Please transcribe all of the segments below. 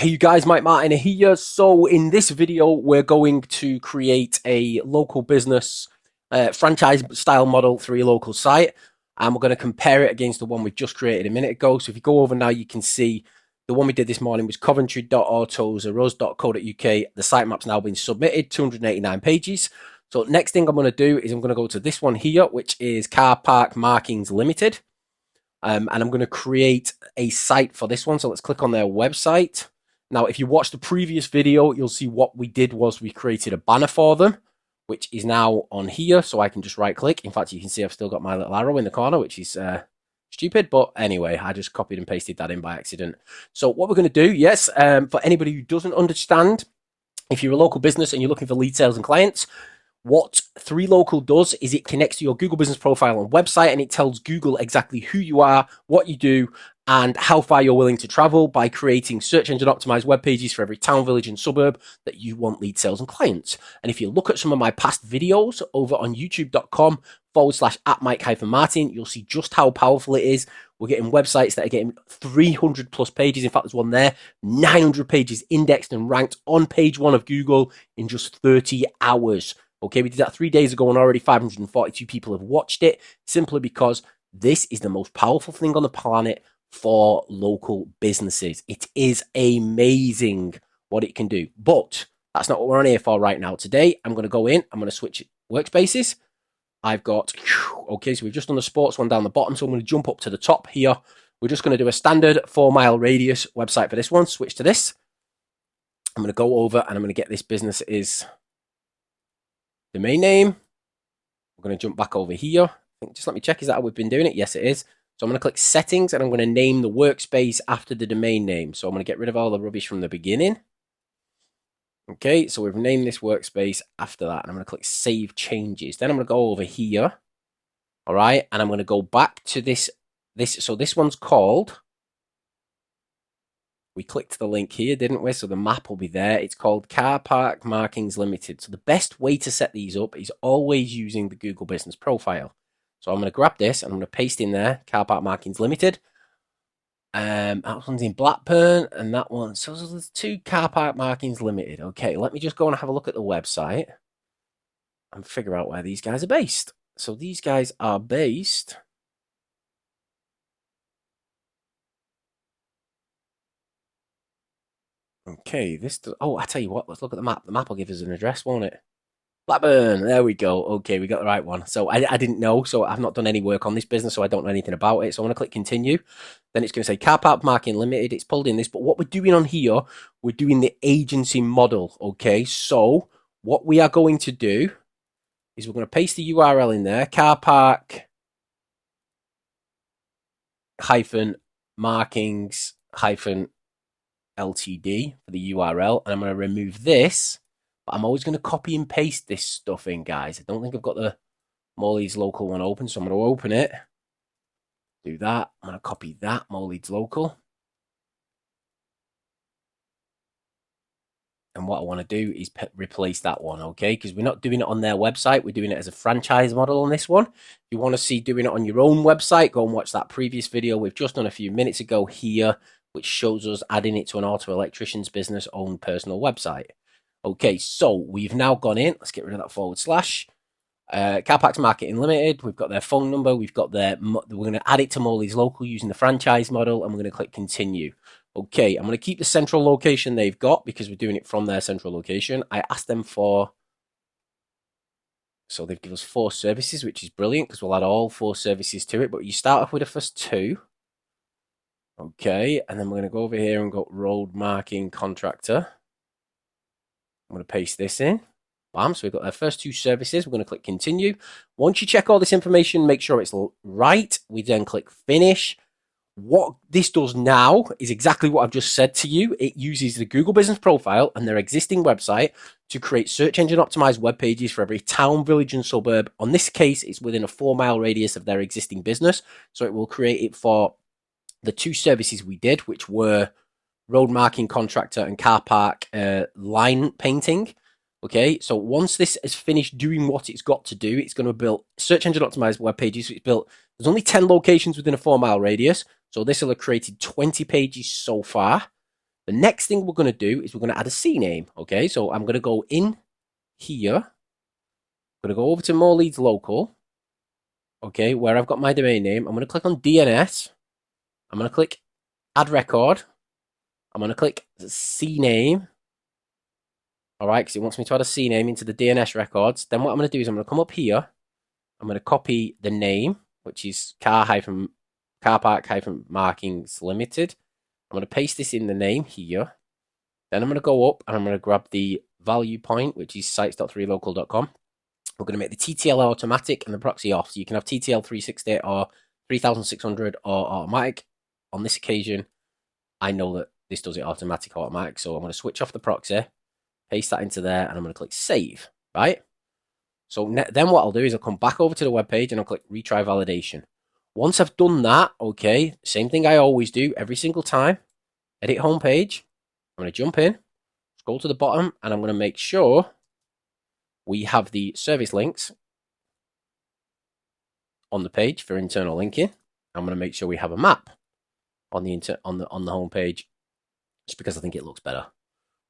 Hey you guys, Mike Martin here. So in this video, we're going to create a local business franchise style model 3local site, and we're going to compare it against the one we just created a minute ago. So if you go over now, you can see the one we did this morning was coventry.autos.co.uk. The sitemap's now been submitted, 289 pages. So next thing I'm going to do is I'm going to go to this one here, which is Car Park Markings Limited. And I'm going to create a site for this one. So let's click on their website. Now, if you watch the previous video, you'll see what we did was we created a banner for them, which is now on here. So I can just right click. In fact, you can see I've still got my little arrow in the corner, which is stupid. But anyway, I just copied and pasted that in by accident. So what we're going to do, yes, for anybody who doesn't understand, if you're a local business and you're looking for lead sales and clients, what 3local does is it connects to your Google business profile and website, and it tells Google exactly who you are, what you do, and how far you're willing to travel by creating search engine optimized web pages for every town, village, and suburb that you want lead sales and clients. And if you look at some of my past videos over on youtube.com/@Mike-Martin, you'll see just how powerful it is. We're getting websites that are getting 300 plus pages. In fact, there's one there, 900 pages indexed and ranked on page 1 of Google in just 30 hours. Okay, we did that 3 days ago and already 542 people have watched it, simply because this is the most powerful thing on the planet for local businesses. It is amazing what it can do, but that's not what we're on here for right now. Today, I'm going to go in, I'm going to switch workspaces. I've got, okay, so we've just done the sports one down the bottom, so I'm going to jump up to the top here. We're just going to do a standard 4-mile radius website for this one, switch to this. I'm going to go over and I'm going to get this business is domain name. We're going to jump back over here. Just let me check, is that how we've been doing it? Yes, it is. So I'm going to click settings and I'm going to name the workspace after the domain name. So I'm going to get rid of all the rubbish from the beginning. Okay, so we've named this workspace after that. And I'm going to click save changes. Then I'm going to go over here. All right, and I'm going to go back to this. So this one's called, we clicked the link here, didn't we? So the map will be there. It's called Car Park Markings Limited. So the best way to set these up is always using the Google Business Profile. So I'm going to grab this and I'm going to paste in there, Car Park Markings Limited. That one's in Blackburn and that one. So there's 2 Car Park Markings Limited. Okay, let me just go and have a look at the website and figure out where these guys are based. So these guys are based. Okay, I tell you what, let's look at the map. The map will give us an address, won't it? Blackburn, there we go. Okay, we got the right one. So I didn't know, so I've not done any work on this business, so I don't know anything about it. So I'm going to click continue. Then it's going to say Car Park Marking Limited. It's pulled in this, but what we're doing on here, we're doing the agency model. Okay, so what we are going to do is we're going to paste the URL in there, Car Park hyphen markings hyphen LTD for the URL, and I'm going to remove this. But I'm always going to copy and paste this stuff in, guys. I don't think I've got the Morley's local one open, so I'm going to open it. Do that. I'm going to copy that, Morley's local. And what I want to do is replace that one, okay? Because we're not doing it on their website. We're doing it as a franchise model on this one. If you want to see doing it on your own website, go and watch that previous video we've just done a few minutes ago here, which shows us adding it to an auto electrician's business owned personal website. Okay, so we've now gone in. Let's get rid of that /. Car Parks Marketing Limited. We've got their phone number. We've got their. We're going to add it to Morley's local using the franchise model, and we're going to click continue. Okay, I'm going to keep the central location they've got because we're doing it from their central location. I asked them for. So they've given us 4 services, which is brilliant because we'll add all 4 services to it. But you start off with the first 2. Okay, and then we're going to go over here and go road marking contractor. I'm going to paste this in. Bam, so we've got our first 2 services. We're going to click continue. Once you check all this information, make sure it's right. We then click finish. What this does now is exactly what I've just said to you. It uses the Google Business Profile and their existing website to create search engine optimized web pages for every town, village, and suburb. On this case, it's within a 4-mile radius of their existing business. So it will create it for the 2 services we did, which were road marking contractor and car park line painting. Okay, so once this is finished doing what it's got to do, it's going to build search engine optimized web pages. So it's built, there's only 10 locations within a 4-mile radius. So this will have created 20 pages so far. The next thing we're going to do is we're going to add a CNAME. Okay, so I'm going to go in here. I'm going to go over to More Leads Local. Okay, where I've got my domain name. I'm going to click on DNS. I'm going to click Add Record. I'm going to click CNAME. All right, because it wants me to add a CNAME into the DNS records. Then what I'm going to do is I'm going to come up here. I'm going to copy the name, which is car park markings limited. I'm going to paste this in the name here. Then I'm going to go up and I'm going to grab the value point, which is sites.3local.com. We're going to make the TTL automatic and the proxy off. So you can have TTL 360 or 3600 or automatic. On this occasion, I know that this does it automatic or automatic. So I'm going to switch off the proxy, paste that into there, and I'm going to click save, right? So then what I'll do is I'll come back over to the web page and I'll click retry validation. Once I've done that, okay, same thing I always do every single time. Edit homepage. I'm going to jump in, scroll to the bottom, and I'm going to make sure we have the service links on the page for internal linking. I'm going to make sure we have a map on the homepage, just because I think it looks better.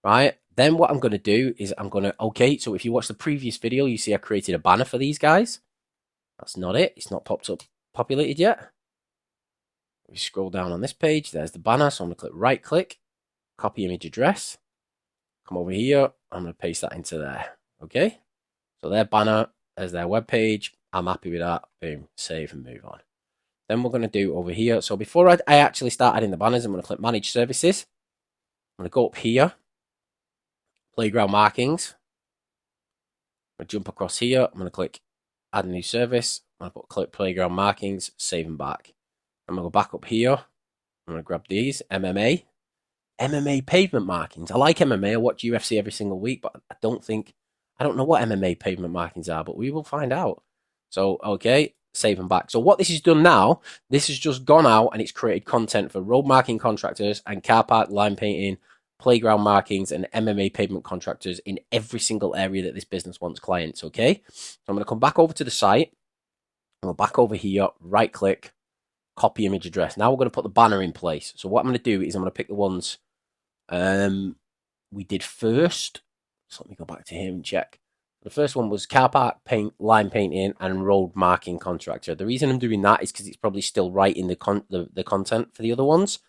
Right. Then what I'm going to do is so if you watch the previous video, you see I created a banner for these guys. That's not it. It's not populated yet. We scroll down on this page. There's the banner. So I'm going to click right click, copy image address, come over here. I'm going to paste that into there. Okay. So their banner as their web page. I'm happy with that. Boom, save and move on. Then we're going to do over here. So before I actually start adding the banners, I'm going to click manage services. I'm going to go up here, playground markings. I'm going to jump across here. I'm going to click add a new service. I'm going to click playground markings, save and back. I'm going to go back up here. I'm going to grab these MMA pavement markings. I like MMA. I watch UFC every single week, but I don't know what MMA pavement markings are, but we will find out. So, okay, save and back. So what this has done now, this has just gone out and it's created content for road marking contractors and car park line painting, playground markings, and MMA pavement contractors in every single area that this business wants clients, okay? So I'm going to come back over to the site. I'm going to go back over here, right click, copy image address. Now we're going to put the banner in place. So what I'm going to do is I'm going to pick the ones we did first. So let me go back to here and check. The first one was car park line painting and road marking contractor. The reason I'm doing that is because it's probably still right in the content for the other ones.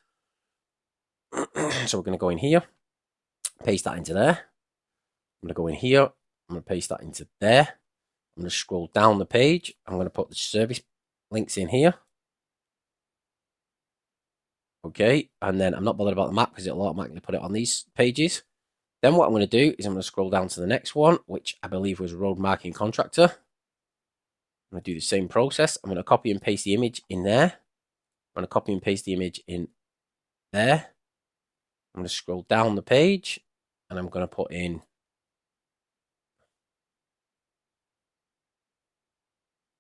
So we're going to go in here, paste that into there. I'm going to go in here. I'm going to paste that into there. I'm going to scroll down the page. I'm going to put the service links in here. Okay, and then I'm not bothered about the map because it'll automatically put it on these pages. Then what I'm going to do is I'm going to scroll down to the next one, which I believe was road marking contractor. I'm going to do the same process. I'm going to copy and paste the image in there. I'm going to copy and paste the image in there. I'm going to scroll down the page and I'm going to put in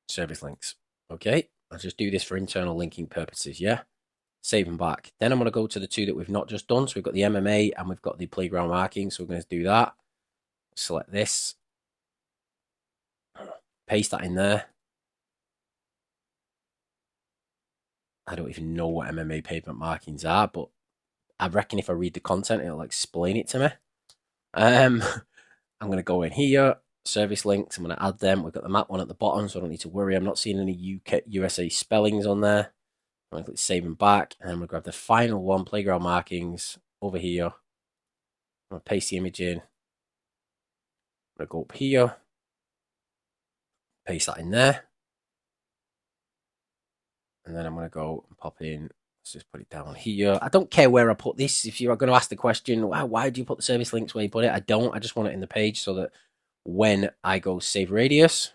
service links. Okay, I'll just do this for internal linking purposes, yeah? Save and back. Then I'm going to go to the two that we've not just done. So we've got the MMA and we've got the playground marking. So we're going to do that. Select this. Paste that in there. I don't even know what MMA pavement markings are, but I reckon if I read the content, it'll explain it to me. I'm going to go in here, service links. I'm going to add them. We've got the map one at the bottom, so I don't need to worry. I'm not seeing any USA spellings on there. I'm going to click save and back, and I'm going to grab the final one, playground markings, over here. I'm going to paste the image in. I'm going to go up here, paste that in there. And then I'm going to go and pop in. Let's just put it down here. I don't care where I put this. If you're going to ask the question, why do you put the service links where you put it? I don't. I just want it in the page so that when I go save radius,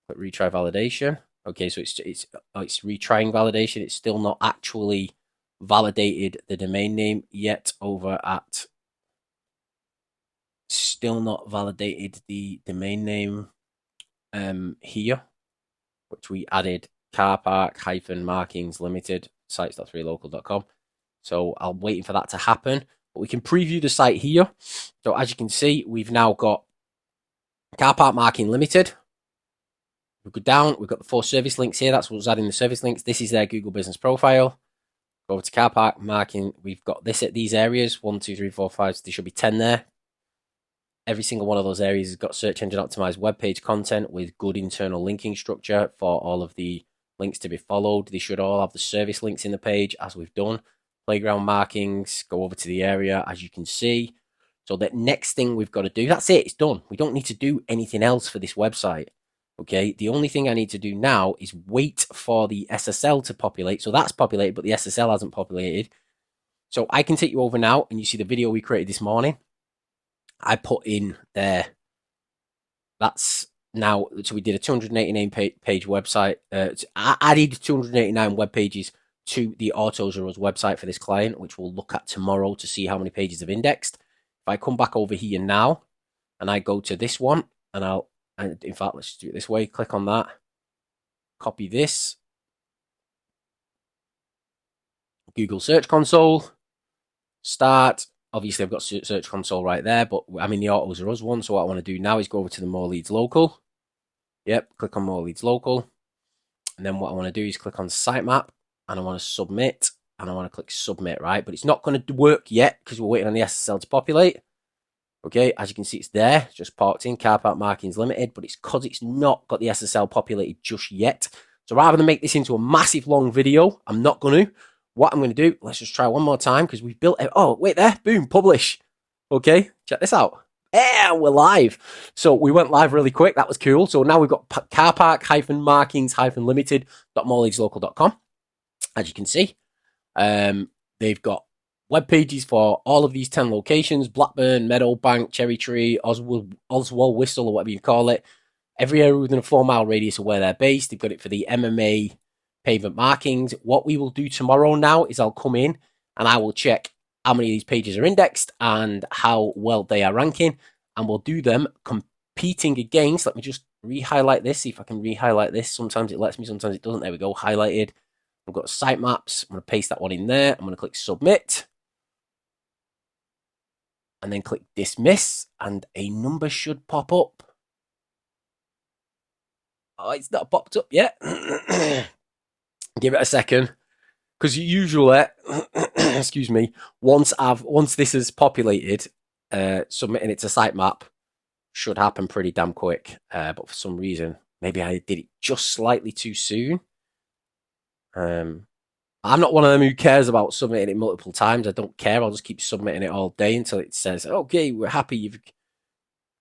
put retry validation. Okay, so it's retrying validation. It's still not actually validated the domain name yet over at. Still not validated the domain name here, which we added car park markings limited sites.3local.com. So I'm waiting for that to happen, but we can preview the site here. So as you can see, we've now got car park marking limited. We go down, we've got the 4 service links here. That's what's adding the service links. This is their Google business profile. Go over to car park marking. We've got this at these areas 1, 2, 3, 4, 5. So there should be 10 there. Every single one of those areas has got search engine optimized web page content with good internal linking structure for all of the links to be followed. They should all have the service links in the page, as we've done. Playground markings, go over to the area, as you can see. So the next thing we've got to do, that's it, it's done. We don't need to do anything else for this website. Okay, the only thing I need to do now is wait for the SSL to populate. So that's populated, but the SSL hasn't populated. So I can take you over now, and you see the video we created this morning. I put in there. That's now. So we did a 289 page website. I added 289 web pages to the AutoZero's website for this client, which we'll look at tomorrow to see how many pages have indexed. If I come back over here now, and I go to this one, and in fact, let's do it this way. Click on that. Copy this. Google Search Console. Start. Obviously, I've got Search Console right there, but I'm in the AutoZero's one. So what I want to do now is go over to the More Leads Local. Yep, click on More Leads Local. And then what I want to do is click on Sitemap, and I want to submit, and I want to click Submit, right? But it's not going to work yet because we're waiting on the SSL to populate. Okay, as you can see, it's there. It's just parked in. Car park markings limited, but it's because it's not got the SSL populated just yet. So rather than make this into a massive long video, I'm not going to. What I'm going to do, let's just try one more time because we've built it. Oh, wait there. Boom, publish. Okay, check this out. Yeah, we're live. So we went live really quick. That was cool. So now we've got car park markings limited.moreleadslocal.com. As you can see, they've got web pages for all of these 10 locations: Blackburn, Meadowbank, Cherry Tree, Oswald Whistle, or whatever you call it. Every area within a 4-mile radius of where they're based. They've got it for the MMA pavement markings. What we will do tomorrow now is I'll come in and I will check how many of these pages are indexed and how well they are ranking, and we'll do them competing against. Let me just re-highlight this, see if I can re-highlight this. Sometimes it lets me, sometimes it doesn't. There we go, highlighted. I've got sitemaps. I'm going to paste that one in there. I'm going to click submit and then click dismiss, and a number should pop up. Oh, it's not popped up yet. Give it a second, because usually, excuse me, once this is populated, submitting it to sitemap should happen pretty damn quick. But for some reason, maybe I did it just slightly too soon. I'm not one of them who cares about submitting it multiple times. I don't care. I'll just keep submitting it all day until it says, okay, we're happy,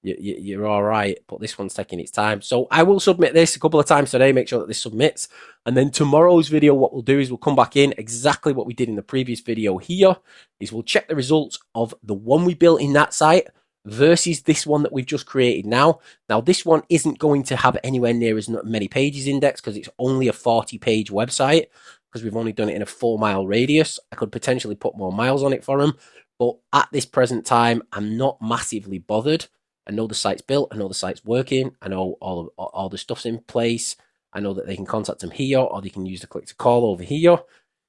you're all right. But this one's taking its time. So I will submit this a couple of times today, make sure that this submits. And then tomorrow's video, what we'll do is we'll come back in exactly what we did in the previous video here, is we'll check the results of the one we built in that site versus this one that we've just created now. Now, this one isn't going to have anywhere near as many pages indexed because it's only a 40-page website, because we've only done it in a 4-mile radius. I could potentially put more miles on it for them, but at this present time, I'm not massively bothered. I know the site's built. I know the site's working. I know all the stuff's in place. I know that they can contact them here, or they can use the click to call over here.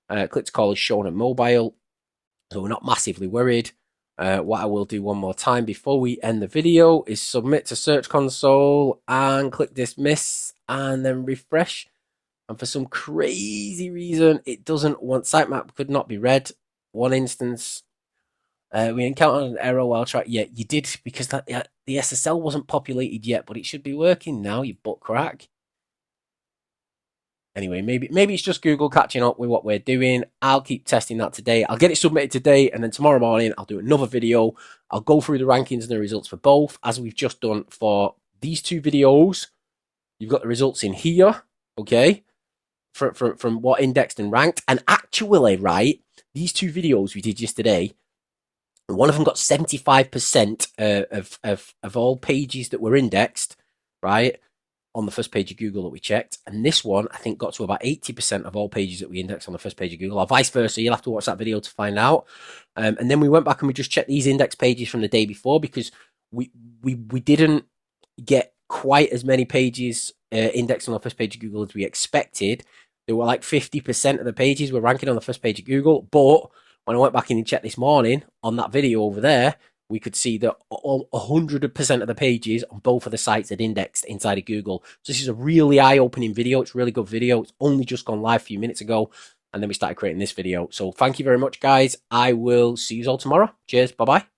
Click to call is shown at mobile, so we're not massively worried. What I will do one more time before we end the video is submit to Search Console and click dismiss and then refresh. And for some crazy reason, it doesn't want sitemap could not be read. One instance, we encountered an error while trying. Yeah, you did, because the SSL wasn't populated yet, but it should be working now, you butt crack. Anyway, maybe it's just Google catching up with what we're doing. I'll keep testing that today. I'll get it submitted today, and then tomorrow morning I'll do another video. I'll go through the rankings and the results for both, as we've just done for these two videos. You've got the results in here, okay? From what indexed and ranked. And actually, right, these two videos we did yesterday, one of them got 75% of all pages that were indexed, right, on the first page of Google that we checked. And this one, I think, got to about 80% of all pages that we indexed on the first page of Google, or vice versa. You'll have to watch that video to find out. And then we went back and we just checked these index pages from the day before, because we didn't get quite as many pages indexed on the first page of Google as we expected. There were like 50% of the pages were ranking on the first page of Google. But when I went back in and checked this morning on that video over there, we could see that 100% of the pages on both of the sites had indexed inside of Google. So this is a really eye-opening video. It's a really good video. It's only just gone live a few minutes ago. And then we started creating this video. So thank you very much, guys. I will see you all tomorrow. Cheers. Bye bye.